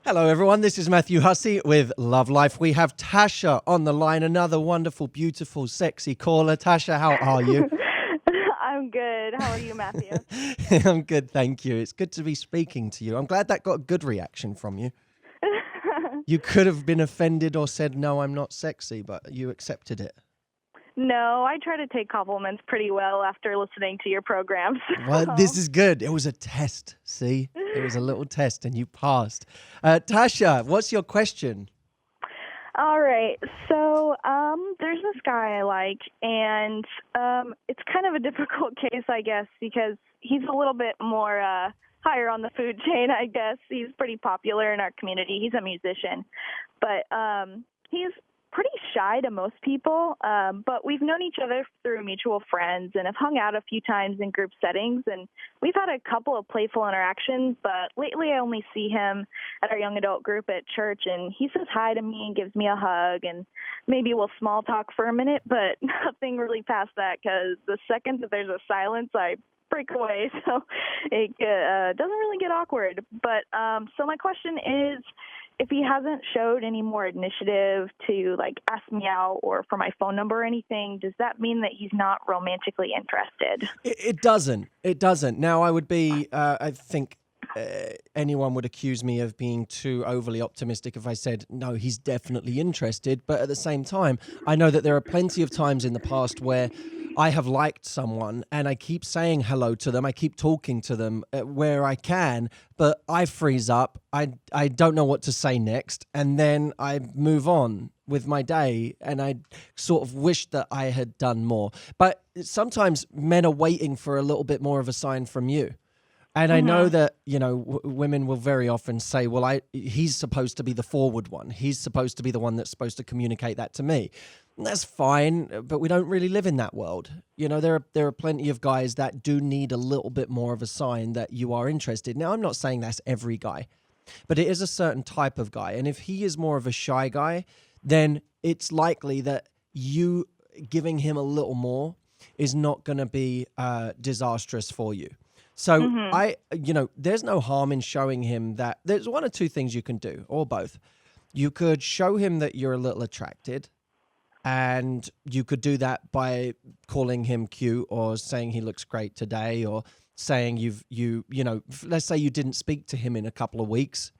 Hello, everyone. This is Matthew Hussey with Love Life. We have Tasha on the line, another wonderful, beautiful, sexy caller. Tasha, how are you? I'm good. How are you, Matthew? I'm good, thank you. It's good to be speaking to you. I'm glad that got a good reaction from you. You could have been offended or said, no, I'm not sexy, but you accepted it. No, I try to take compliments pretty well after listening to your programs. Well, this is good. It was a test, see? It was a little test and you passed. Tasha, what's your question? All right. So, there's this guy I like, and it's kind of a difficult case, I guess, because he's a little bit more higher on the food chain, I guess. He's pretty popular in our community. He's a musician, but he's pretty shy to most people, but we've known each other through mutual friends and have hung out a few times in group settings, and we've had a couple of playful interactions, but lately I only see him at our young adult group at church, and he says hi to me and gives me a hug, and maybe we'll small talk for a minute, but nothing really past that, because the second that there's a silence, I break away, so it doesn't really get awkward. But so my question is, if he hasn't showed any more initiative to like ask me out or for my phone number or anything, does that mean that he's not romantically interested? It doesn't. It doesn't. Now, I would be, I think anyone would accuse me of being too overly optimistic if I said, no, he's definitely interested. But at the same time, I know that there are plenty of times in the past where I have liked someone and I keep saying hello to them. I keep talking to them where I can, but I freeze up. I don't know what to say next. And then I move on with my day and I sort of wish that I had done more. But sometimes men are waiting for a little bit more of a sign from you. And I know that, you know, women will very often say, well, he's supposed to be the forward one. He's supposed to be the one that's supposed to communicate that to me. And that's fine, but we don't really live in that world. You know, there are plenty of guys that do need a little bit more of a sign that you are interested. Now, I'm not saying that's every guy, but it is a certain type of guy. And if he is more of a shy guy, then it's likely that you giving him a little more is not going to be disastrous for you. So there's no harm in showing him that there's one or two things you can do, or both. You could show him that you're a little attracted, and you could do that by calling him cute or saying he looks great today, or saying let's say you didn't speak to him in a couple of weeks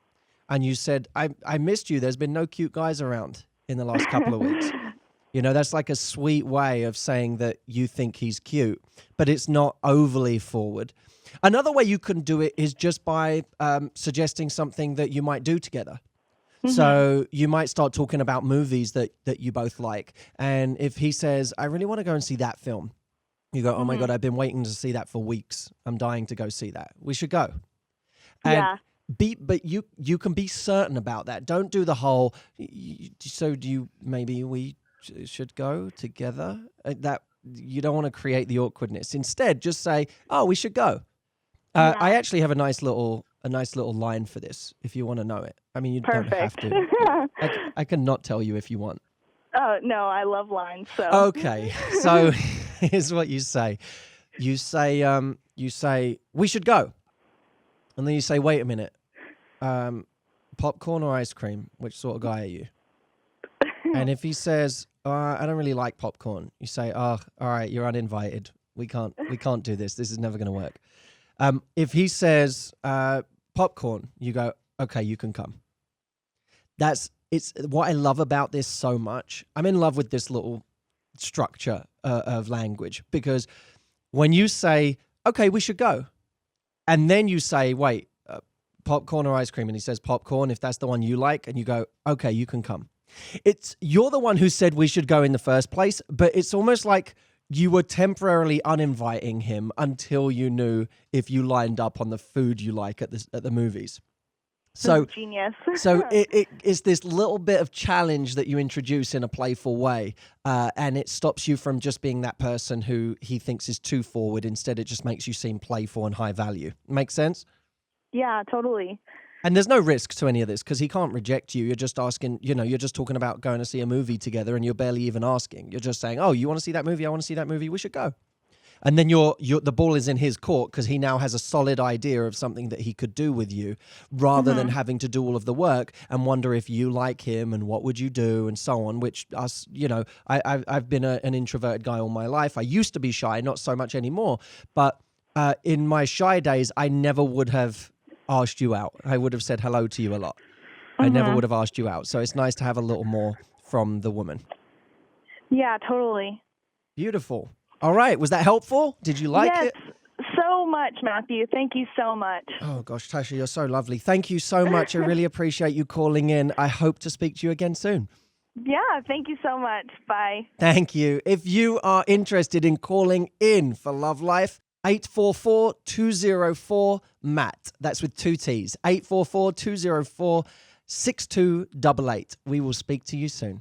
and you said, I missed you. There's been no cute guys around in the last couple of weeks. You know, that's like a sweet way of saying that you think he's cute, but it's not overly forward. Another way you can do it is just by suggesting something that you might do together. So you might start talking about movies that you both like. And if he says, I really want to go and see that film, you go, oh my God, I've been waiting to see that for weeks. I'm dying to go see that. We should go. And but you can be certain about that. Don't do the whole, so maybe we should go together? That you don't want to create the awkwardness. Instead, just say, oh, we should go. I actually have a nice little line for this, if you want to know it. I mean, you don't have to. I can not tell you if you want. Oh, no, I love lines. So Okay, so here's what you say. You say, we should go. And then you say, wait a minute. Popcorn or ice cream? Which sort of guy are you? And if he says, I don't really like popcorn, you say, oh, all right, you're uninvited. We can't do this. This is never going to work. If he says popcorn, you go, okay, you can come. It's what I love about this so much. I'm in love with this little structure of language, because when you say, okay, we should go, and then you say, wait, popcorn or ice cream, and he says popcorn, if that's the one you like, and you go, okay, you can come. You're the one who said we should go in the first place, but it's almost like you were temporarily uninviting him until you knew if you lined up on the food you like at the movies. So genius. So it is this little bit of challenge that you introduce in a playful way, and it stops you from just being that person who he thinks is too forward. Instead, it just makes you seem playful and high value. Make sense? Yeah, totally. And there's no risk to any of this because he can't reject you. You're just asking, you're just talking about going to see a movie together and you're barely even asking. You're just saying, oh, you want to see that movie? I want to see that movie. We should go. And then the ball is in his court because he now has a solid idea of something that he could do with you, rather than having to do all of the work and wonder if you like him and what would you do and so on. Which I've been an introverted guy all my life. I used to be shy, not so much anymore. But in my shy days, I never would have asked you out. I would have said hello to you a lot. I never would have asked you out. So it's nice to have a little more from the woman. Yeah, totally. Beautiful. All right. Was that helpful? Did you like it? So much, Matthew. Thank you so much. Oh, gosh, Tasha, you're so lovely. Thank you so much. I really appreciate you calling in. I hope to speak to you again soon. Yeah, thank you so much. Bye. Thank you. If you are interested in calling in for Love Life, 844-204-MATT. That's with 2 T's. 844-204-6288. We will speak to you soon.